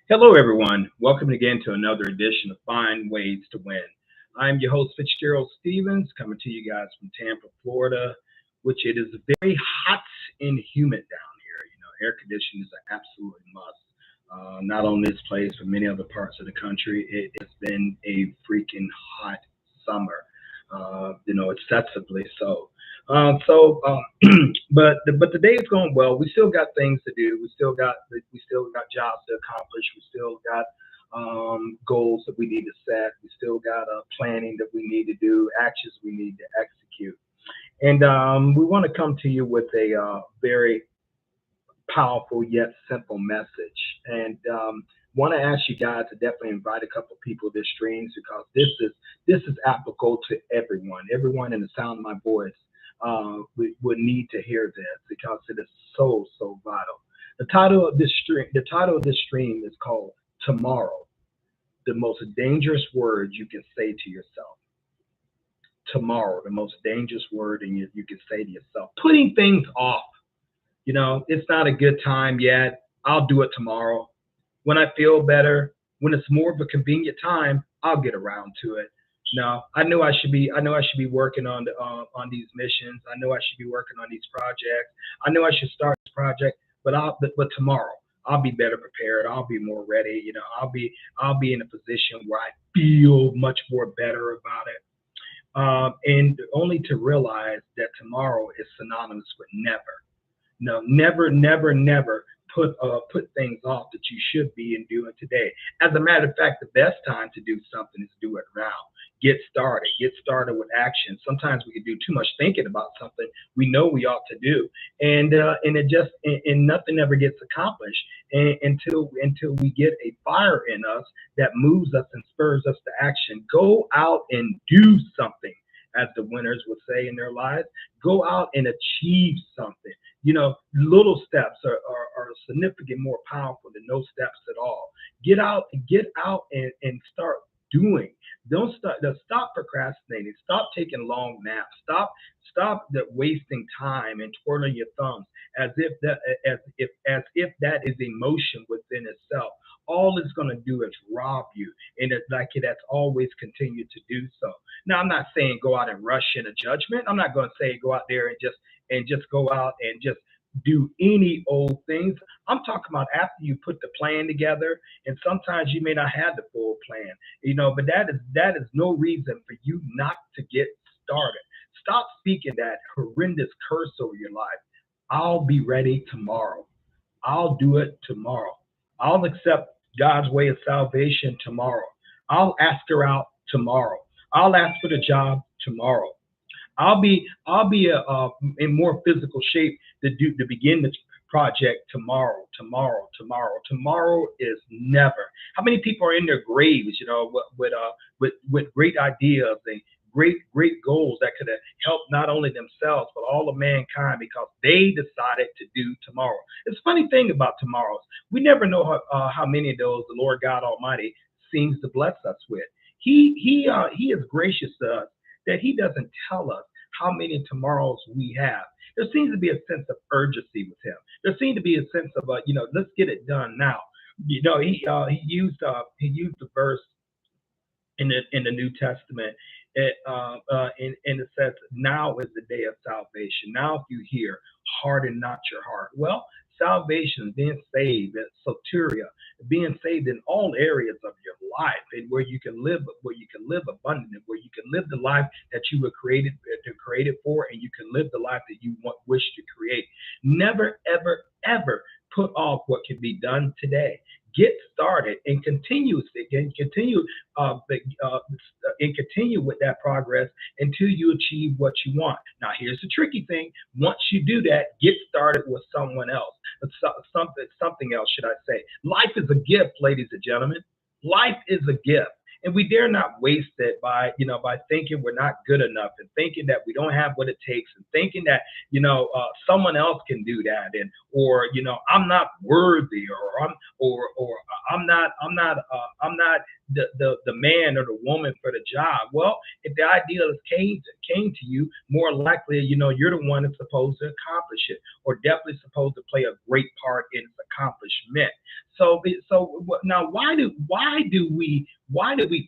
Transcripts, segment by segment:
Hello, everyone. Welcome again to another edition of Find Ways to Win. I'm your host, FitzgeraldStephens, coming to you guys from Tampa, Florida, which it is very hot and humid down here. Air conditioning is an absolute must. Not on this place, but many other parts of the country. It has been a freaking hot summer, excessively so. But the day is going well. We still got things to do. We still got jobs to accomplish. We still got goals that we need to set. We still got planning that we need to do, actions we need to execute. And we want to come to you with a very powerful yet simple message. And want to ask you guys to definitely invite a couple of people to this streams because this is applicable to everyone. Everyone in the sound of my voice would need to hear this because it is so vital. The title of this stream is called Tomorrow, the most dangerous word you can say to yourself. Tomorrow, the most dangerous word you can say to yourself. Putting things off. It's not a good time yet. I'll do it tomorrow. When I feel better, when it's more of a convenient time, I'll get around to it. No, I know I should be working on these missions. I know I should be working on these projects. I know I should start this project, but tomorrow I'll be better prepared. I'll be more ready. I'll be in a position where I feel much more better about it. And only to realize that tomorrow is synonymous with never. No, never put things off that you should be and doing today. As a matter of fact, the best time to do something is do it now. Get started. Get started with action. Sometimes we can do too much thinking about something we know we ought to do, and nothing ever gets accomplished until we get a fire in us that moves us and spurs us to action. Go out and do something, as the winners would say in their lives. Go out and achieve something. Little steps are significantly more powerful than no steps at all. Get out and start doing. Stop procrastinating. Stop taking long naps. Stop wasting time and twirling your thumbs as if that is emotion within itself. All it's going to do is rob you, and it's like it has always continued to do so. Now, I'm not saying go out and rush in a judgment. I'm not going to say go out there and just go out and just do any old things. I'm talking about after you put the plan together, and sometimes you may not have the full plan, but that is no reason for you not to get started. Stop speaking that horrendous curse over your life. I'll be ready tomorrow. I'll do it tomorrow. I'll accept God's way of salvation tomorrow. I'll ask her out tomorrow. I'll ask for the job tomorrow. I'll be in more physical shape to begin this project tomorrow. Tomorrow is never. How many people are in their graves, with great ideas and great goals that could have helped not only themselves but all of mankind because they decided to do tomorrow. It's a funny thing about tomorrows. We never know how many of those the Lord God Almighty seems to bless us with. He is gracious to us that He doesn't tell us how many tomorrows we have. There seems to be a sense of urgency with Him. There seems to be a sense of let's get it done now. He used the verse in the New Testament. And it says, now is the day of salvation. Now, if you hear, harden not your heart. Well, salvation, being saved, soteria, being saved in all areas of your life, and where you can live abundantly, where you can live the life that you were created for, and you can live the life that you wish to create. Never, ever put off what can be done today. Get started and continue with that progress until you achieve what you want. Now, here's the tricky thing: once you do that, get started with someone else, something else, should I say? Life is a gift, ladies and gentlemen. Life is a gift. And we dare not waste it by thinking we're not good enough and thinking that we don't have what it takes and thinking that, someone else can do that or I'm not worthy or I'm not the man or the woman for the job. Well, if the idea came to you, more likely, you're the one that's supposed to accomplish it or definitely supposed to play a great part in its accomplishment. Now, why do we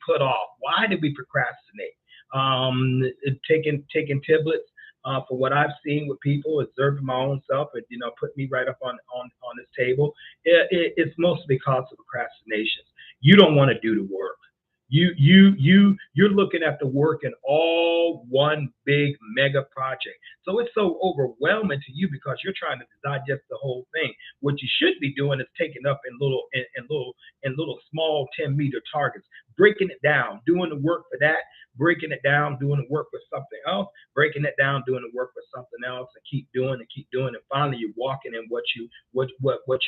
put off? Why do we procrastinate? Taking tablets. For what I've seen with people, observing my own self, and put me right up on this table. It's mostly because of procrastination. You don't want to do the work. You're looking at the work in all one big mega project. So it's so overwhelming to you because you're trying to digest the whole thing. What you should be doing is taking up in little small 10-meter targets, breaking it down, doing the work for that, breaking it down, doing the work for something else, breaking it down, doing the work for something else, and keep doing, and finally you're walking in what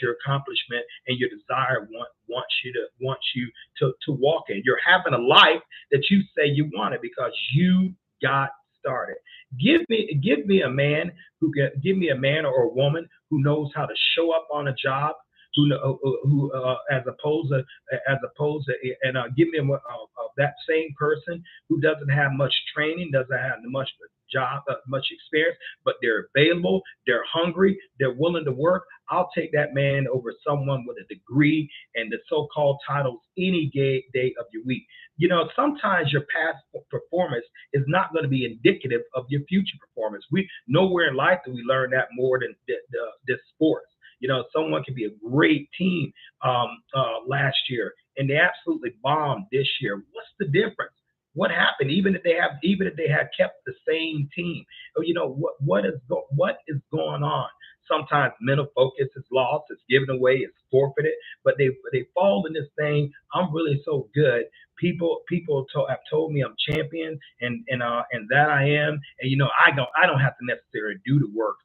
your accomplishment and your desire wants you to walk in. You're having a life that you say you wanted because you got started. Give me a man give me a man or a woman who knows how to show up on a job, as opposed to, and give me that same person who doesn't have much training, doesn't have much experience, but they're available, they're hungry, they're willing to work. I'll take that man over someone with a degree and the so-called titles any day of your week. Sometimes your past performance is not going to be indicative of your future performance. We nowhere in life do we learn that more than this sports. Someone could be a great team last year, and they absolutely bombed this year. What's the difference? What happened? Even if they had kept the same team, what is going on? Sometimes mental focus is lost, it's given away, it's forfeited. But they fall in this thing. I'm really so good. People have told me I'm champion, and that I am. And I don't have to necessarily do the work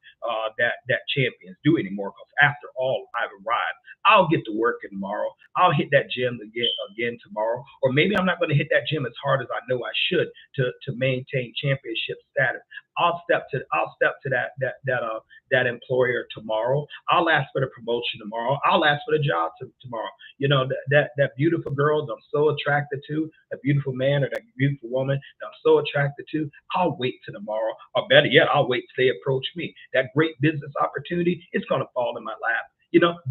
that champions do anymore. Because after all, I've arrived. I'll get to work tomorrow. I'll hit that gym again tomorrow, or maybe I'm not going to hit that gym as hard as I know I should to maintain championship status. I'll step to that employer tomorrow. I'll ask for the promotion tomorrow. I'll ask for the job tomorrow. That beautiful girl that I'm so attracted to, a beautiful man or that beautiful woman that I'm so attracted to. I'll wait till tomorrow, or better yet, I'll wait till they approach me. That great business opportunity, it's going to fall in my lap.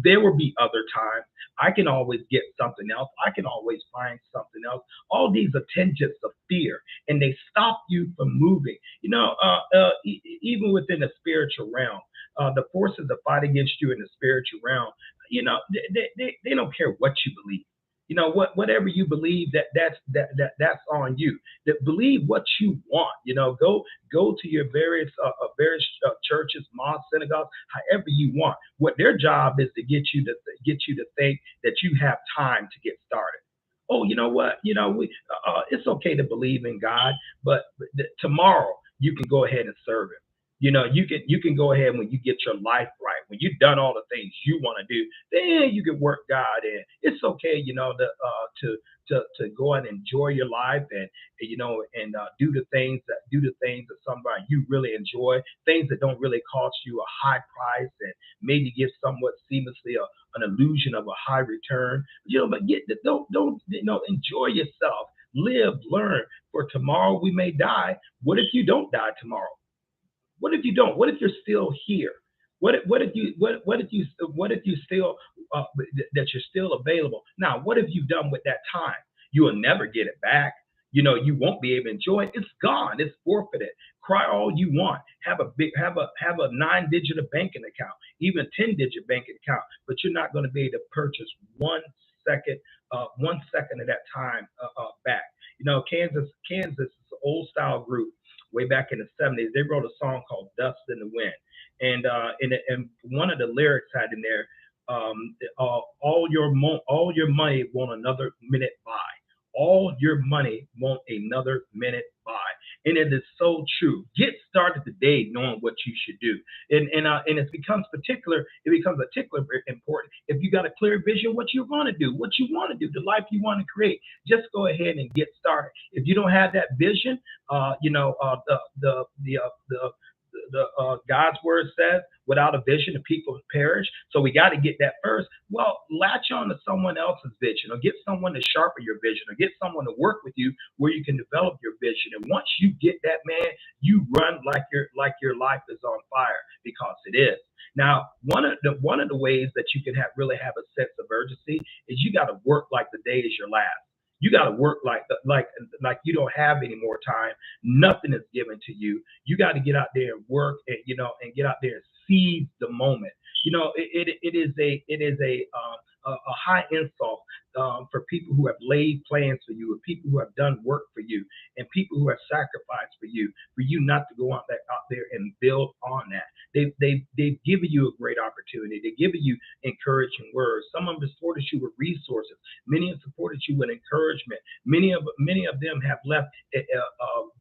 There will be other times. I can always get something else. I can always find something else. All these are tangents of fear, and they stop you from moving. Even within the spiritual realm, the forces that fight against you in the spiritual realm, they don't care what you believe. Whatever you believe, that's on you. That believe what you want. Go to your various churches, mosques, synagogues, however you want. What their job is to get you to think that you have time to get started. Oh, you know what? It's okay to believe in God, but tomorrow you can go ahead and serve Him. You can go ahead when you get your life right, when you've done all the things you want to do, then you can work God in. It's okay, to go and enjoy your life and do the things that somebody you really enjoy, things that don't really cost you a high price and maybe give somewhat seamlessly an illusion of a high return. But don't enjoy yourself, live, learn. For tomorrow we may die. What if you don't die tomorrow? What if you don't? What if you're still here? What if you still that you're still available? Now, what have you done with that time? You will never get it back. You won't be able to enjoy it. It's gone. It's forfeited. Cry all you want. Have a 9-digit banking account, even 10-digit banking account, but you're not going to be able to purchase second, 1 second of that time back. Kansas is an old style group way back in the 70s. They wrote a song called "Dust in the Wind," and one of the lyrics had in there, all your money won't another minute buy. All your money won't another minute buy. And it is so true. Get started today knowing what you should do. And it becomes particularly important if you got a clear vision what you want to do, the life you want to create. Just go ahead and get started. If you don't have that vision, the God's word says, without a vision, the people perish. So we got to get that first. Well, latch on to someone else's vision, or get someone to sharpen your vision, or get someone to work with you where you can develop your vision. And once you get that, man, you run like your life is on fire, because it is. Now, one of the ways that you can really have a sense of urgency is you got to work like the day is your last. You got to work like you don't have any more time. Nothing is given to you. You got to get out there and work, and get out there and seize the moment. It is a high insult for people who have laid plans for you, or people who have done work for you, and people who have sacrificed for you not to go out there and build on that. They've given you a great opportunity. They've given you encouraging words. Some of them have supported you with resources. Many have supported you with encouragement. Many of them have left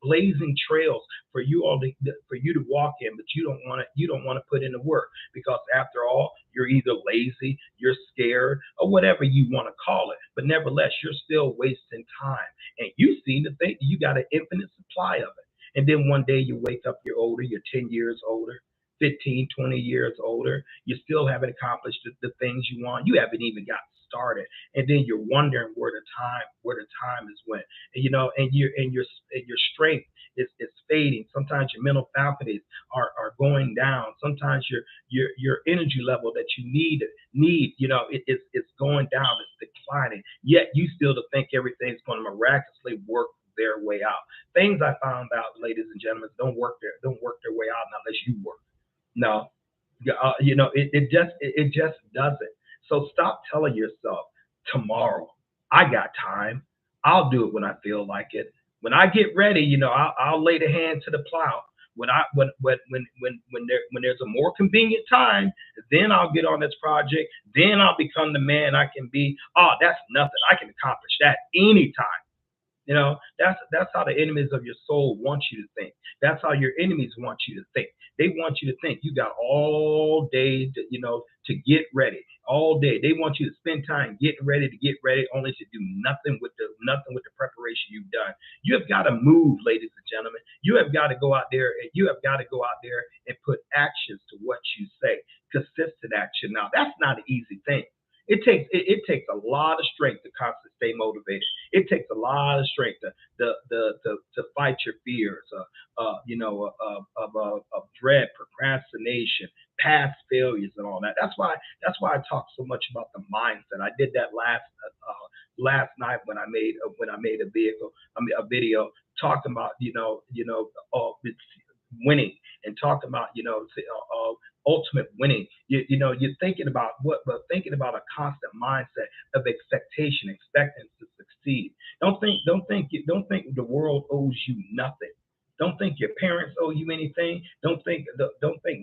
blazing trails for you to walk in, but you don't want to put in the work, because after all, you're either lazy, you're scared, or whatever you want to call it. But nevertheless, you're still wasting time, and you seem to think you got an infinite supply of it. And then one day you wake up, you're older, you're 10 years older, 15, 20 years older. You still haven't accomplished the things you want. You haven't even got started. And then you're wondering where the time is went. And your strength is fading. Sometimes your mental faculties are going down. Sometimes your energy level that you need, it's going down, it's declining. Yet you still to think everything's going to miraculously work their way out. Things I found out, ladies and gentlemen, don't work their way out unless you work. No, it just doesn't. So stop telling yourself tomorrow. I got time. I'll do it when I feel like it. When I get ready, I'll lay the hand to the plow. When there's a more convenient time, then I'll get on this project. Then I'll become the man I can be. Oh, that's nothing. I can accomplish that anytime. That's how the enemies of your soul want you to think. That's how your enemies want you to think. They want you to think you got all day to get ready. All day. They want you to spend time getting ready, only to do nothing with the preparation you've done. You have got to move, ladies and gentlemen. You have got to go out there and put actions to what you say. Consistent action. Now, that's not an easy thing. It takes a lot of strength to constantly stay motivated. It takes a lot of strength to fight your fears, of dread, procrastination, past failures, and all that. That's why I talk so much about the mindset. I did that last night when I made a video talking about winning, and talking about ultimate winning. You're thinking about a constant mindset of expectation, expecting to succeed. Don't think the world owes you nothing. Don't think your parents owe you anything. Don't think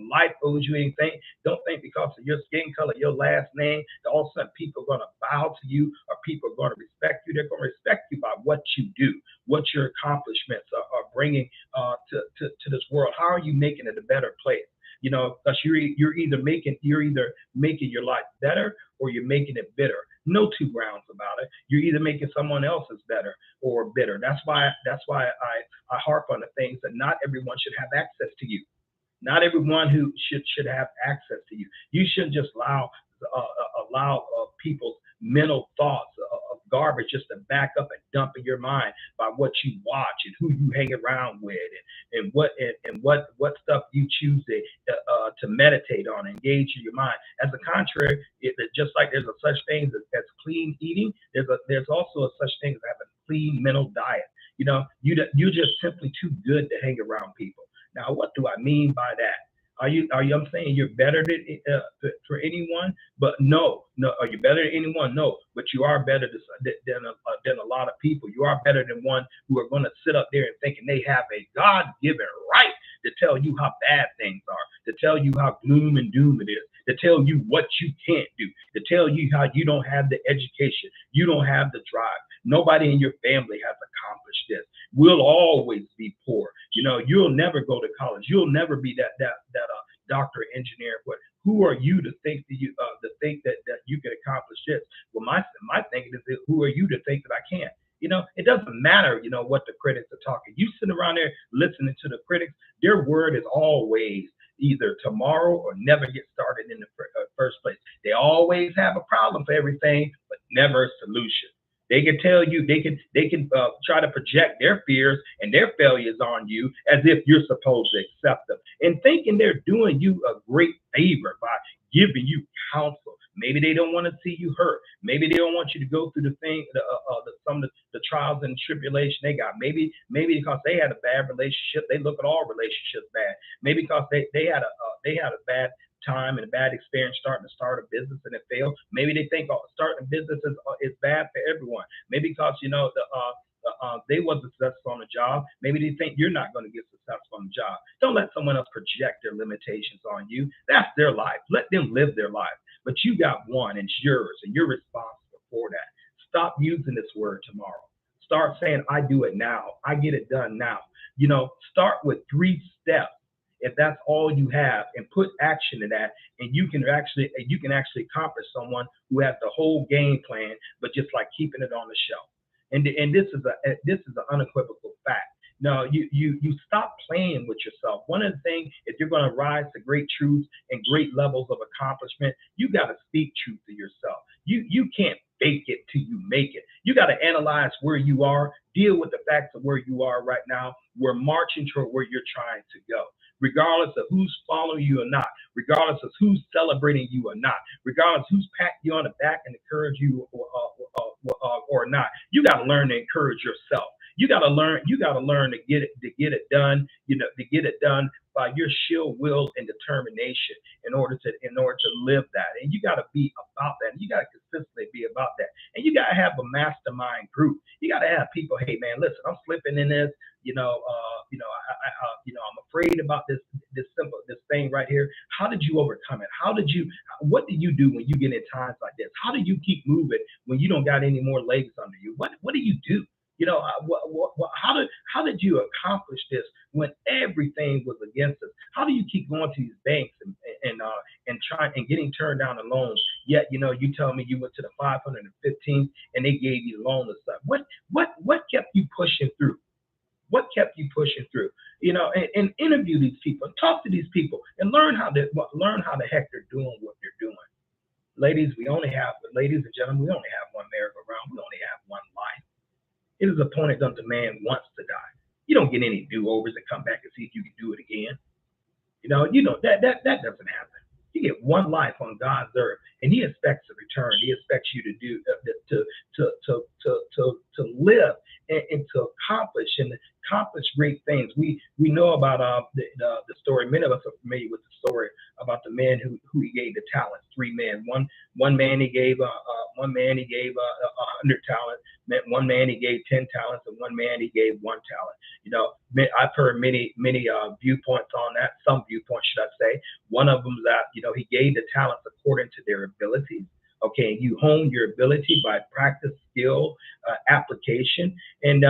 life owes you anything. Don't think because of your skin color, your last name, that all of a sudden people are going to bow to you, or people are going to respect you. They're going to respect you by what you do, what your accomplishments are bringing to this world. How are you making it a better place? Because you're either making your life better, or you're making it bitter. No two grounds about it. You're either making someone else's better or bitter. That's why I harp on the things that not everyone should have access to you. Not everyone who should have access to you. You shouldn't just allow people's mental thoughts of garbage just to back up and dump in your mind by what you watch and who you hang around with, and what stuff you choose to meditate on, engage in your mind. As a contrary, just like there's a such thing as clean eating, there's also a such thing as having a clean mental diet. You're just simply too good to hang around people. Now, what do I mean by that? I'm saying you're better for anyone, but no. Are you better than anyone? No, but you are better than a lot of people. You are better than one who are going to sit up there and thinking they have a God-given right to tell you how bad things are, to tell you how gloom and doom it is, to tell you what you can't do, to tell you how you don't have the education, you don't have the drive. Nobody in your family has accomplished this. We'll always be poor. You'll never go to college. You'll never be that doctor, engineer. But who are you to think that you can accomplish this? Well, my thinking is, who are you to think that I can't? It doesn't matter, what the critics are talking. You sit around there listening to the critics. Their word is always either tomorrow or never get started in the first place. They always have a problem for everything, but never a solution. They can tell you, they can try to project their fears and their failures on you as if you're supposed to accept them, and thinking they're doing you a great favor by giving you counsel. Maybe they don't want to see you hurt. Maybe they don't want you to go through some of the trials and tribulation they got. Maybe because they had a bad relationship, they look at all relationships bad. Maybe because they had a bad time and a bad experience starting to start a business and it failed. Maybe they think starting a business is bad for everyone. Maybe because they wasn't successful on the job. Maybe they think you're not going to get successful on the job. Don't let someone else project their limitations on you. That's their life. Let them live their life. But you got one, and it's yours, and you're responsible for that. Stop using this word tomorrow. Start saying, I do it now. I get it done now. Start with 3 steps if that's all you have, and put action to that, and you can actually accomplish someone who has the whole game plan, but just like keeping it on the shelf. And this is an unequivocal fact. No, you stop playing with yourself. One of the things, if you're going to rise to great truths and great levels of accomplishment, you got to speak truth to yourself. You can't fake it till you make it. You got to analyze where you are, deal with the facts of where you are right now. We're marching toward where you're trying to go, regardless of who's following you or not, regardless of who's celebrating you or not, regardless who's patting you on the back and encourage you or not. You got to learn to encourage yourself. You got to learn to get it done, to get it done by your sheer will and determination in order to live that. And you got to be about that. You got to consistently be about that. And you got to have a mastermind group. You got to have people, hey man, listen, I'm slipping in this, I'm afraid about this thing right here. How did you overcome it? What do you do when you get in times like this? How do you keep moving when you don't got any more legs under you? What do you do? How did you accomplish this when everything was against us? How do you keep going to these banks and trying and getting turned down the loans? Yet, you tell me you went to the 515th and they gave you the loan and stuff. What kept you pushing through? What kept you pushing through? And interview these people, talk to these people, and learn how the heck they're doing what they're doing. Ladies and gentlemen, we only have one merry-go-round. We only have one life. It is appointed unto man once to die. You don't get any do-overs to come back and see if you can do it again. That doesn't happen. You get one life on God's earth, and He expects a return. He expects you to do to live and to accomplish great things. We know about the story. Many of us are familiar with the story about the man who He gave the talents. 3 men. One man He gave 100 talents. One man He gave 10 talents, and one man He gave 1 talent. I've heard many viewpoints on that. Some viewpoints, should I say? One of them is that He gave the talents according to their abilities. Okay, you hone your ability by practice, skill, application, and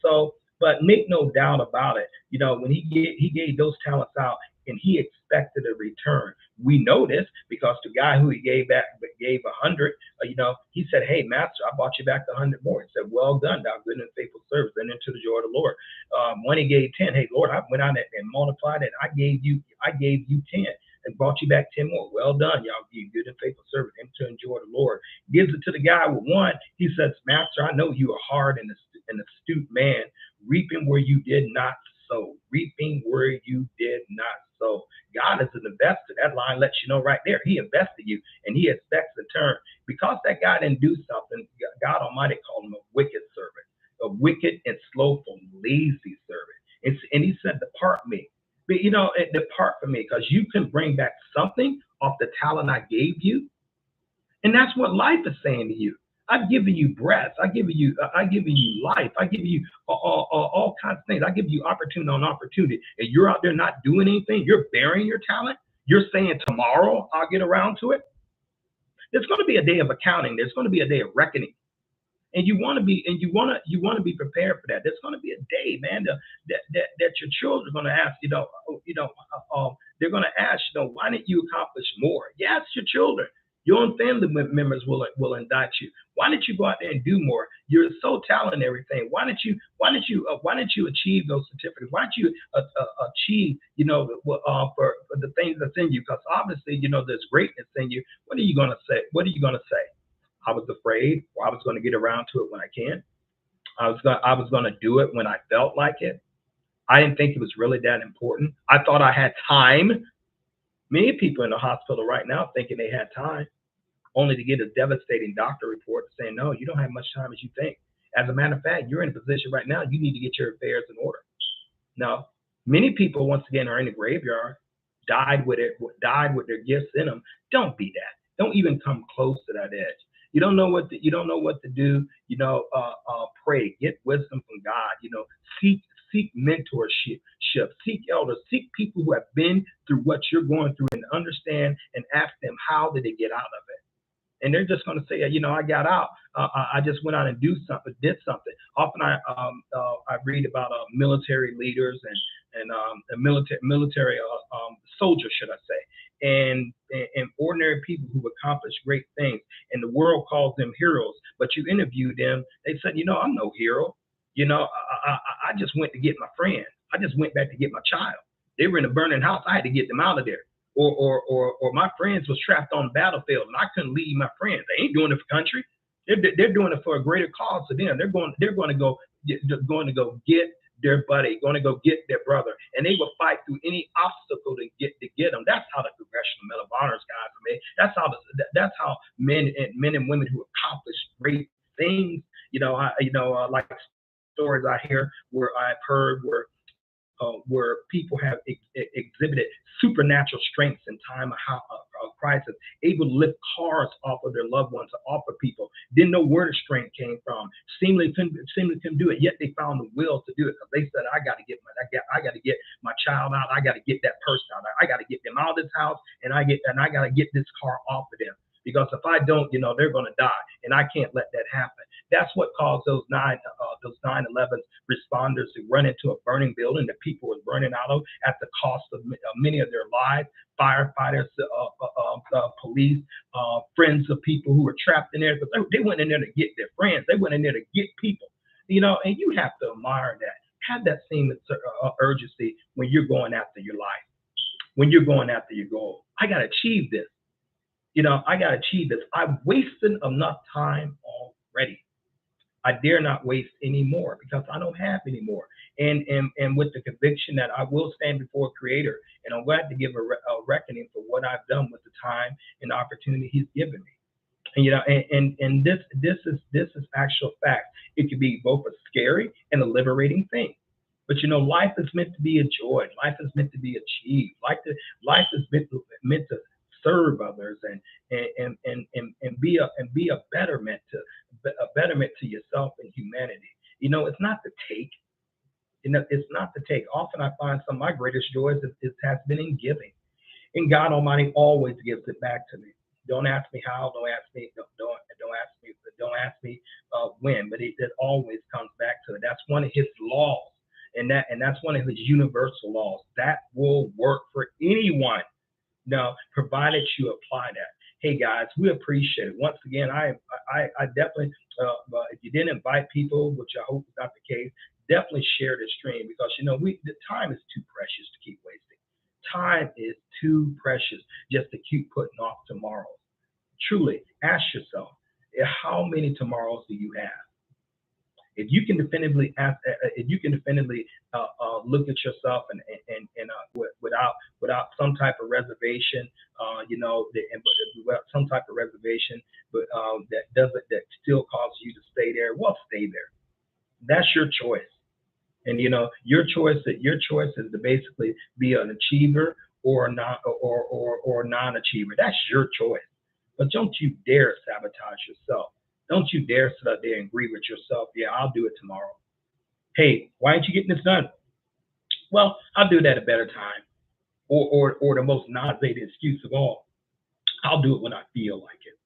so. But make no doubt about it. When he gave those talents out, and He expected a return. We know this because the guy who He gave 100. He said, "Hey, Master, I brought you back 100 more." He said, "Well done, thou good and faithful servant, and into the joy of the Lord." When He gave 10, "Hey, Lord, I went out and multiplied it. I gave you 10. And brought you back 10 more. Well done, y'all, you good and faithful servant, and to enjoy the Lord." Gives it to the guy with 1. He says, "Master, I know you are hard and astute man, reaping where you did not sow." Reaping where you did not sow. God is an investor. That line lets you know right there. He invested you, and He expects a return. Because that guy didn't do something, God Almighty called him a wicked servant, a wicked and slothful, lazy servant. And He said, "Depart me." But depart from me, because you can bring back something off the talent I gave you. And that's what life is saying to you. I've given you breath. I've given you life. I give you all kinds of things. I give you opportunity on opportunity. And you're out there not doing anything. You're burying your talent. You're saying tomorrow I'll get around to it. There's going to be a day of accounting. There's going to be a day of reckoning. And you want to be prepared for that. There's going to be a day, man, that your children are going to ask, they're going to ask, why didn't you accomplish more? Yes, your children, your own family members will indict you. Why didn't you go out there and do more? You're so talented in everything. Why didn't you achieve those certificates? Why didn't you achieve, for the things that's in you? Because obviously, there's greatness in you. What are you going to say? What are you going to say? I was afraid, or I was going to get around to it when I can. I was going to do it when I felt like it. I didn't think it was really that important. I thought I had time. Many people in the hospital right now thinking they had time, only to get a devastating doctor report saying, no, you don't have much time as you think. As a matter of fact, you're in a position right now, you need to get your affairs in order. Now, many people, once again, are in the graveyard, died with their gifts in them. Don't be that. Don't even come close to that edge. You don't know what to do. Pray, get wisdom from God. Seek mentorship, seek elders, seek people who have been through what you're going through and understand and ask them how did they get out of it. And they're just going to say, I got out. I just went out and did something. Often I read about military leaders and military soldiers, should I say, and ordinary people who accomplish great things, and the world calls them heroes. But you interview them, they said, I'm no hero. I just went to get my friend. I just went back to get my child. They were in a burning house. I had to get them out of there. Or my friends was trapped on the battlefield and I couldn't leave my friends. They ain't doing it for country. They're doing it for a greater cause to them. They're going to go get their buddy, going to go get their brother, and they will fight through any obstacle to get them. That's how the Congressional Medal of Honors guys are made. That's how men and women who accomplish great things. Like stories I hear where I've heard where people have exhibited supernatural strengths in time of crisis, able to lift cars off of their loved ones, off of people. Didn't know where the strength came from. Seemingly couldn't do it, yet they found the will to do it because they said, I got to get my child out. I got to get that person out. I got to get them out of this house, and I got to get this car off of them. Because if I don't, they're going to die, and I can't let that happen. That's what caused those 9/11 responders to run into a burning building that people were burning out of at the cost of many of their lives. Firefighters, police, friends of people who were trapped in there, because they went in there to get their friends. They went in there to get people. And you have to admire that. Have that same urgency when you're going after your life, when you're going after your goal. I got to achieve this. I got to achieve this. I've wasted enough time already. I dare not waste any more because I don't have any more. And with the conviction that I will stand before Creator, and I'm glad to give a reckoning for what I've done with the time and opportunity He's given me. And this is actual fact. It could be both a scary and a liberating thing. But life is meant to be enjoyed. Life is meant to be achieved. Life is meant to serve others and be a betterment to yourself and humanity. It's not to take. It's not to take. Often I find some of my greatest joys has been in giving, and God Almighty always gives it back to me. Don't ask me how. Don't ask me. Don't ask me when. But it always comes back to it. That's one of His laws, and that's one of His universal laws that will work for anyone. Now, provided you apply that. Hey guys, we appreciate it. Once again, I definitely, if you didn't invite people, which I hope is not the case, definitely share this stream because the time is too precious to keep wasting. Time is too precious just to keep putting off tomorrow. Truly, ask yourself, how many tomorrows do you have? If you can definitively look at yourself and without some type of reservation, without some type of reservation, but that still causes you to stay there, well, stay there. That's your choice, and your choice is to basically be an achiever or a non-achiever. That's your choice, but don't you dare sabotage yourself. Don't you dare sit up there and agree with yourself. Yeah, I'll do it tomorrow. Hey, why aren't you getting this done? Well, I'll do that at a better time. Or the most nauseating excuse of all, I'll do it when I feel like it.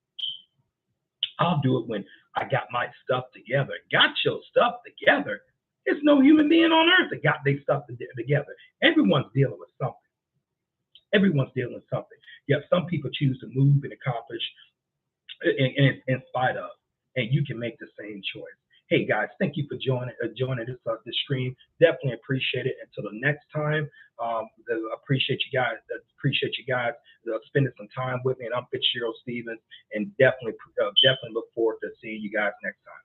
I'll do it when I got my stuff together. Got your stuff together? There's no human being on earth that got their stuff together. Everyone's dealing with something. Everyone's dealing with something. Yet some people choose to move and accomplish in spite of. And you can make the same choice. Hey guys, thank you for joining this stream. Definitely appreciate it. Until the next time, appreciate you guys. appreciate you guys spending some time with me. And I'm FitzgeraldStephens, and definitely look forward to seeing you guys next time.